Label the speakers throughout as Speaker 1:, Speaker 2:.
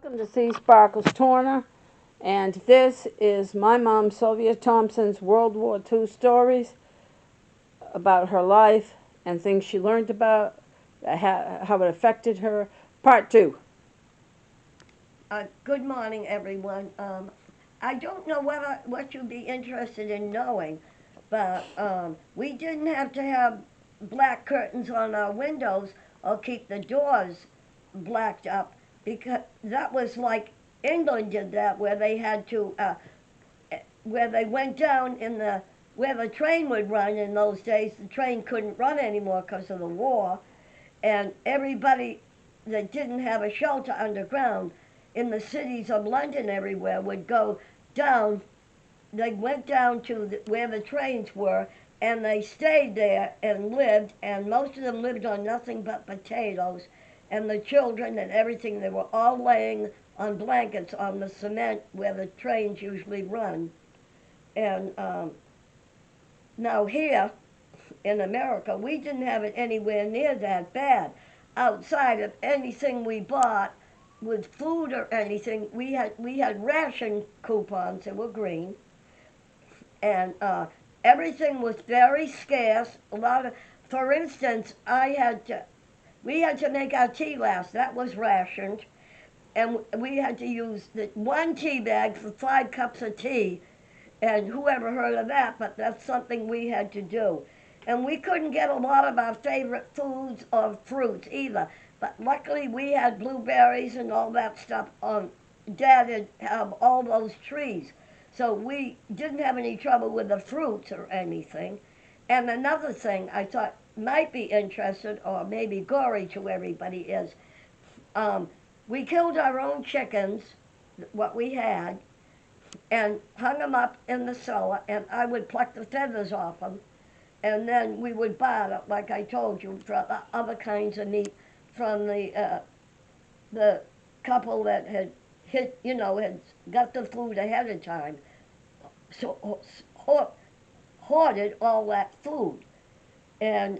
Speaker 1: Welcome to Sea Sparkles Corner, and this is my mom, Sylvia Thompson's World War II stories about her life and things she learned about, how it affected her. Part two.
Speaker 2: Good morning, everyone. I don't know what you'd be interested in knowing, but we didn't have to have black curtains on our windows or keep the doors blacked up because that was like England did that, where they had to, where they went down in the where the train would run in those days. The train couldn't run anymore because of the war, and everybody that didn't have a shelter underground in the cities of London everywhere would go down. They went down to where the trains were, and they stayed there and lived, and most of them lived on nothing but potatoes, and the children and everything, they were all laying on blankets on the cement where the trains usually run. And now here in America, we didn't have it anywhere near that bad. Outside of anything we bought with food or anything, we had ration coupons that were green, and everything was very scarce. A lot of, for instance, we had to make our tea last. That was rationed, and we had to use the one tea bag for 5 cups of tea, and whoever heard of that, but that's something we had to do. And we couldn't get a lot of our favorite foods or fruits either. But luckily we had blueberries and all that stuff on. Dad had have all those trees. So we didn't have any trouble with the fruits or anything. And another thing I thought might be interesting or maybe gory to everybody is um, we killed our own chickens, what we had, and hung them up in the cellar, and I would pluck the feathers off them, and then we would barter, like I told you, for other kinds of meat from the couple that had had got the food ahead of time, so hoarded all that food, and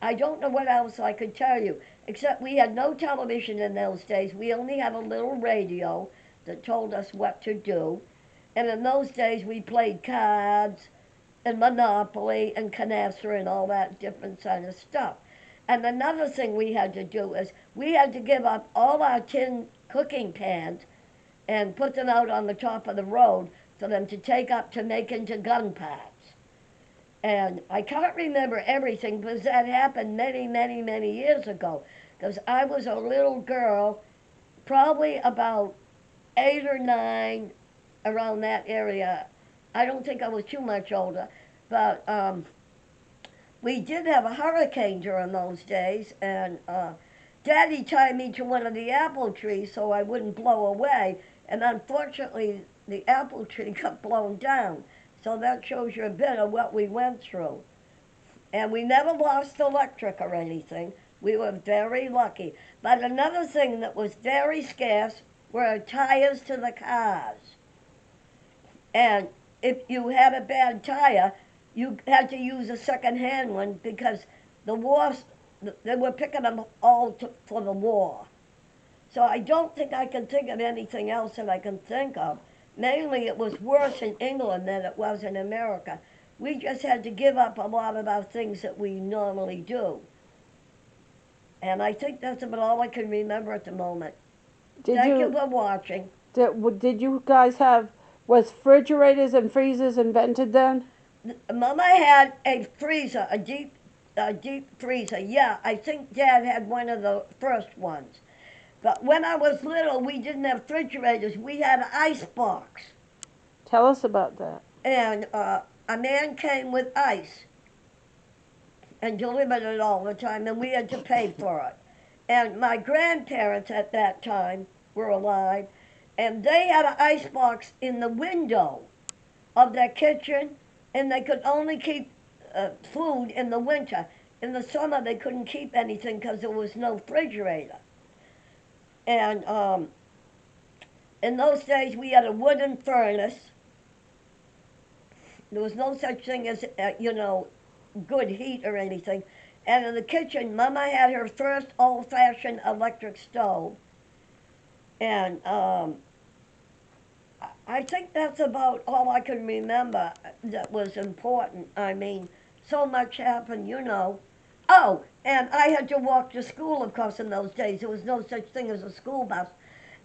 Speaker 2: I don't know what else I could tell you, except we had no television in those days. We only had a little radio that told us what to do. And in those days, we played cards and Monopoly and Canasta and all that different kind of stuff. And another thing we had to do is we had to give up all our tin cooking pans and put them out on the top of the road for them to take up to make into gun parts. And I can't remember everything because that happened many, many, many years ago. Because I was a little girl, probably about 8 or 9, around that area. I don't think I was too much older, but we did have a hurricane during those days, and Daddy tied me to one of the apple trees so I wouldn't blow away. And unfortunately, the apple tree got blown down. So that shows you a bit of what we went through. And we never lost electric or anything. We were very lucky. But another thing that was very scarce were tires to the cars. And if you had a bad tire, you had to use a second-hand one because the war, they were picking them all for the war. So I don't think I can think of anything else that I can think of. Mainly it was worse in England than it was in America. We just had to give up a lot of our things that we normally do. And I think that's about all I can remember at the moment.
Speaker 1: Did
Speaker 2: Thank you
Speaker 1: you
Speaker 2: for watching.
Speaker 1: did you guys have was refrigerators and freezers invented then?
Speaker 2: Mama had a freezer, a deep freezer. Yeah, I think Dad had one of the first ones. But when I was little, we didn't have refrigerators. We had an ice box.
Speaker 1: Tell us about that.
Speaker 2: And a man came with ice and delivered it all the time, and we had to pay for it. And my grandparents at that time were alive, and they had an ice box in the window of their kitchen, and they could only keep food in the winter. In the summer, they couldn't keep anything because there was no refrigerator. And in those days, we had a wooden furnace. There was no such thing as, good heat or anything. And in the kitchen, Mama had her first old fashioned electric stove. And I think that's about all I can remember that was important. I mean, so much happened, you know. Oh, and I had to walk to school, of course, in those days. There was no such thing as a school bus.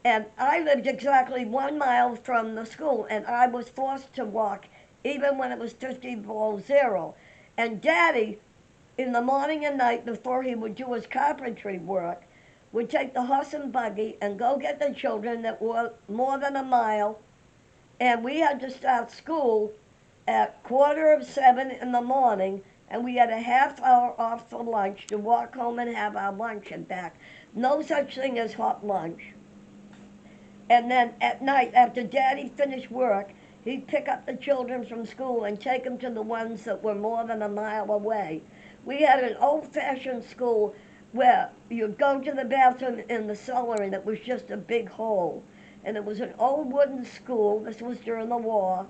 Speaker 2: And I lived exactly 1 mile from the school, and I was forced to walk even when it was 50 below zero. And Daddy, in the morning and night before he would do his carpentry work, would take the horse and buggy and go get the children that were more than a mile, and we had to start school at 7:15 in the morning, and we had a half hour off for lunch to walk home and have our lunch and back. No such thing as hot lunch. And then at night, after Daddy finished work, he'd pick up the children from school and take them to the ones that were more than a mile away. We had an old-fashioned school where you'd go to the bathroom in the cellar and it was just a big hole. And it was an old wooden school. This was during the war.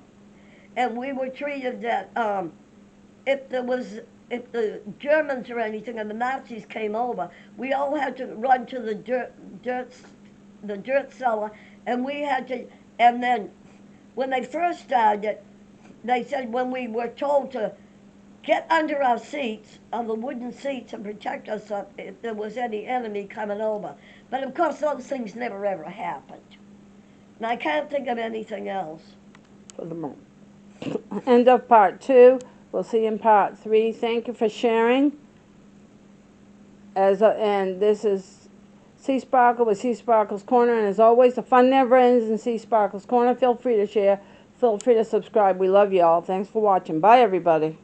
Speaker 2: And we were treated that if there was if the Germans or anything and the Nazis came over, we all had to run to the dirt cellar, and we had to. And then, when they first started, they said when we were told to get under our seats, on the wooden seats, and protect us if there was any enemy coming over. But of course, those things never ever happened, and I can't think of anything else.
Speaker 1: For the moment. End of part 2. We'll see you in part 3. Thank you for sharing. And this is Sea Sparkle with Sea Sparkles Corner. And as always, the fun never ends in Sea Sparkles Corner. Feel free to share. Feel free to subscribe. We love you all. Thanks for watching. Bye, everybody.